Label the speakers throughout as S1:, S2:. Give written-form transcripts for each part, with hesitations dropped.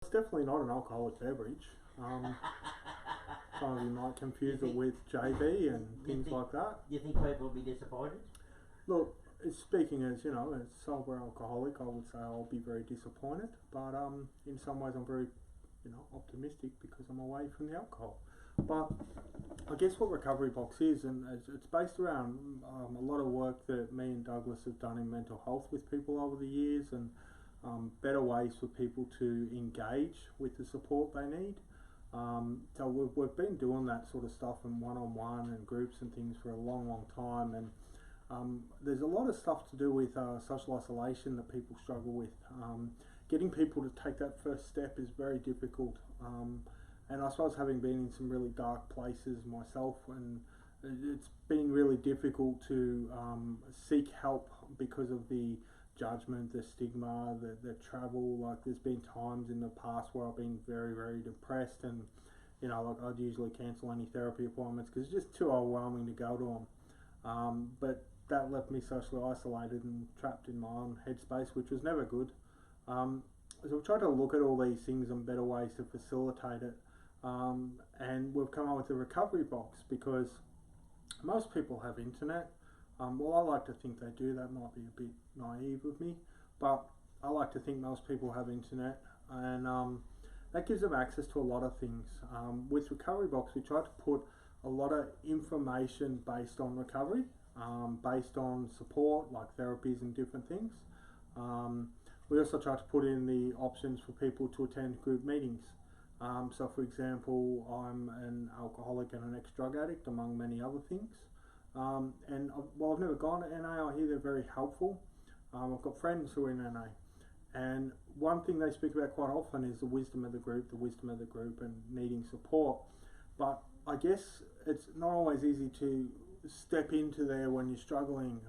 S1: it's definitely not an alcoholic beverage. Some of you might confuse it with JB and things like that.
S2: You think people will be disappointed?
S1: Look, speaking as, you know, as sober alcoholic, I would say I'll be very disappointed. But in some ways I'm very, you know, optimistic because I'm away from the alcohol. But I guess what Recovery Box is, and it's based around a lot of work that me and Douglas have done in mental health with people over the years, and better ways for people to engage with the support they need. So we've been doing that sort of stuff in one-on-one and groups and things for a long time, and there's a lot of stuff to do with social isolation that people struggle with. Getting people to take that first step is very difficult, and I suppose having been in some really dark places myself, and it's been really difficult to seek help because of the judgment, the stigma, the travel. Like, there's been times in the past where I've been very depressed, and you know, like, I'd usually cancel any therapy appointments because it's just too overwhelming to go to them. But that left me socially isolated and trapped in my own headspace, which was never good. So we've tried to look at all these things and better ways to facilitate it, and we've come up with a recovery box because most people have internet. Well, I like to think they do. That might be a bit naive of me, but I like to think most people have internet, and that gives them access to a lot of things. With Recovery Box, we try to put a lot of information based on recovery, based on support, like therapies and different things. We also try to put in the options for people to attend group meetings. So, for example, I'm an alcoholic and an ex-drug addict, among many other things. And while I've never gone to NA, I hear they're very helpful. I've got friends who are in NA, and one thing they speak about quite often is the wisdom of the group, and needing support. But I guess it's not always easy to step into there when you're struggling.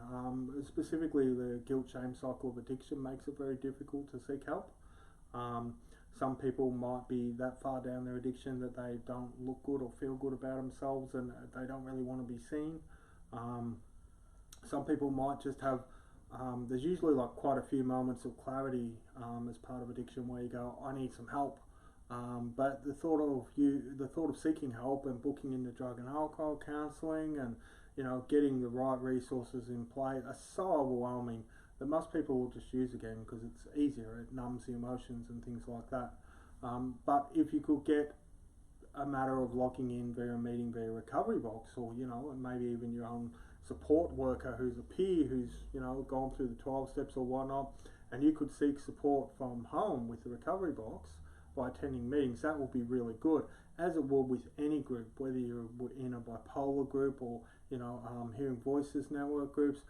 S1: Specifically, the guilt-shame cycle of addiction makes it very difficult to seek help. Some people might be that far down their addiction that they don't look good or feel good about themselves, and they don't really want to be seen. Some people might just have, there's usually like quite a few moments of clarity as part of addiction where you go, I need some help. But the thought of seeking help and booking into drug and alcohol counselling, and you know, getting the right resources in play are so overwhelming that most people will just use again because it's easier. It numbs the emotions and things like that. But if you could get a matter of logging in via a meeting via Recovery Box, or you know, maybe even your own support worker who's a peer who's, you know, gone through the 12 steps or whatnot, and you could seek support from home with the Recovery Box by attending meetings, that will be really good, as it will with any group, whether you're in a bipolar group or, you know, Hearing Voices network groups,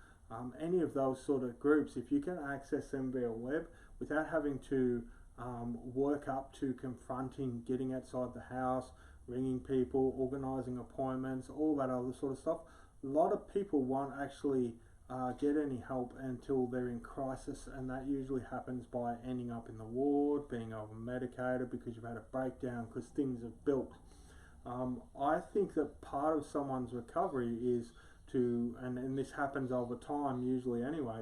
S1: any of those sort of groups. If you can access them via web without having to work up to confronting, getting outside the house, ringing people, organising appointments, all that other sort of stuff, a lot of people won't actually get any help until they're in crisis, and that usually happens by ending up in the ward, being over medicated because you've had a breakdown because things have built. I think that part of someone's recovery is to, and this happens over time usually anyway,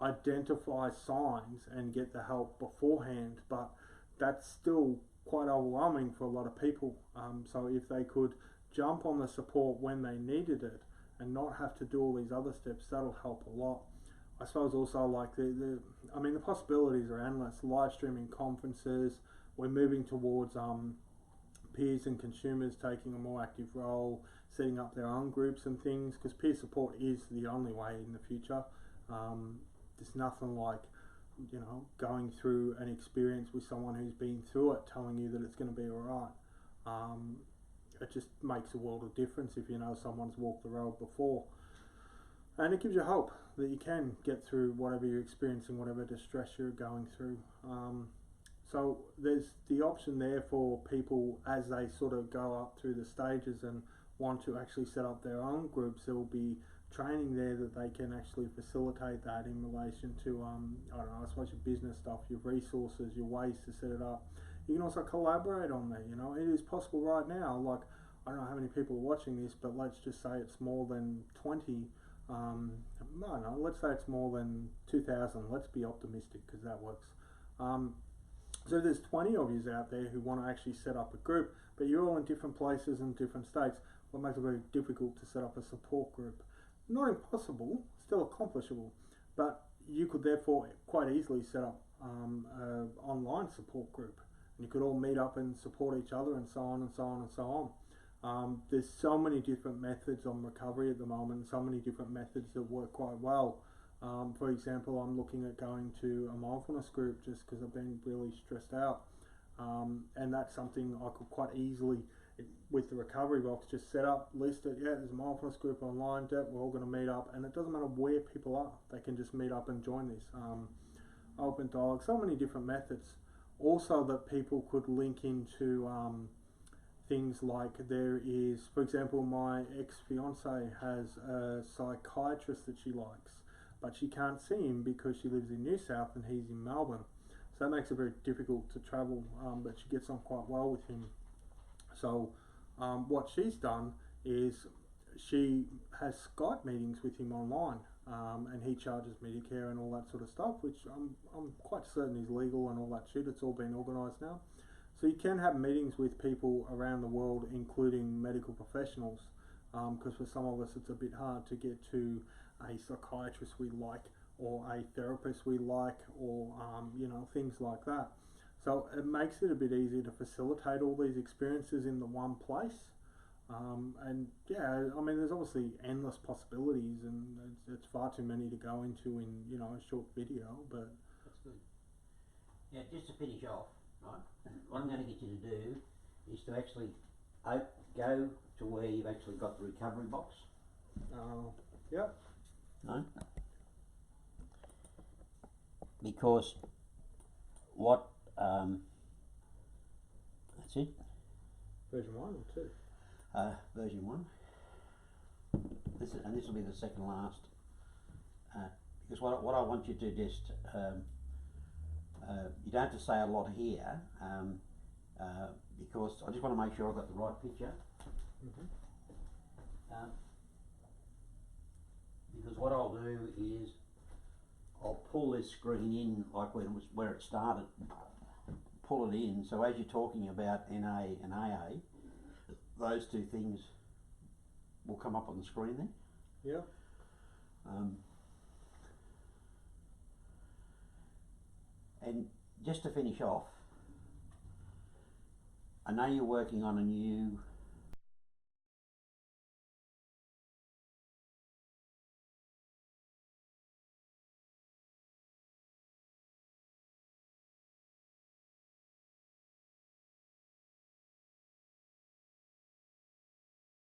S1: identify signs and get the help beforehand, but that's still quite overwhelming for a lot of people. So if they could jump on the support when they needed it and not have to do all these other steps, that'll help a lot. I suppose also, like, the possibilities are endless. Live streaming conferences, we're moving towards peers and consumers taking a more active role, setting up their own groups and things, because peer support is the only way in the future. There's nothing like, you know, going through an experience with someone who's been through it telling you that it's going to be alright. It just makes a world of difference if you know someone's walked the road before. And it gives you hope that you can get through whatever you're experiencing, whatever distress you're going through. So there's the option there for people as they sort of go up through the stages and want to actually set up their own groups. There will be training there that they can actually facilitate that in relation to, I don't know, I suppose your business stuff, your resources, your ways to set it up. You can also collaborate on that, you know. It is possible right now, like, I don't know how many people are watching this, but let's just say it's more than 20. No, let's say it's more than 2,000. Let's be optimistic because that works. So there's 20 of you out there who want to actually set up a group, but you're all in different places and different states. What makes it very difficult to set up a support group? Not impossible, still accomplishable, but you could therefore quite easily set up an online support group. And you could all meet up and support each other and so on and so on and so on. There's so many different methods on recovery at the moment, so many different methods that work quite well. For example, I'm looking at going to a mindfulness group just because I've been really stressed out. And that's something I could quite easily, with the recovery box, just set up, list it, yeah, there's a mindfulness group online, we're all going to meet up, and it doesn't matter where people are, they can just meet up and join this. Open dialogue, so many different methods. Also that people could link into things like there is, for example, my ex-fiance has a psychiatrist that she likes, but she can't see him because she lives in New South and he's in Melbourne. So that makes it very difficult to travel, but she gets on quite well with him. So what she's done is she has Skype meetings with him online, and he charges Medicare and all that sort of stuff, which I'm quite certain is legal and all that shit. It's all been organised now. So you can have meetings with people around the world, including medical professionals, because for some of us it's a bit hard to get to a psychiatrist we like, or a therapist we like, or you know, things like that. So it makes it a bit easier to facilitate all these experiences in the one place. And yeah, I mean, there's obviously endless possibilities, and it's far too many to go into in, you know, a short video, but
S2: that's good. Yeah, just to finish off, right, what I'm going to get you to do is to actually go to where you've actually got the recovery box.
S1: Yeah.
S2: No? Because what, that's it.
S1: Version 1 or 2?
S2: Version 1. This will be the second last. Because what I want you to just, you don't have to say a lot here, because I just want to make sure I've got the right picture. Because what I'll do is I'll pull this screen in like where it started, pull it in, so as you're talking about NA and AA, those two things will come up on the screen then.
S1: Yeah.
S2: And just to finish off, I know you're working on a new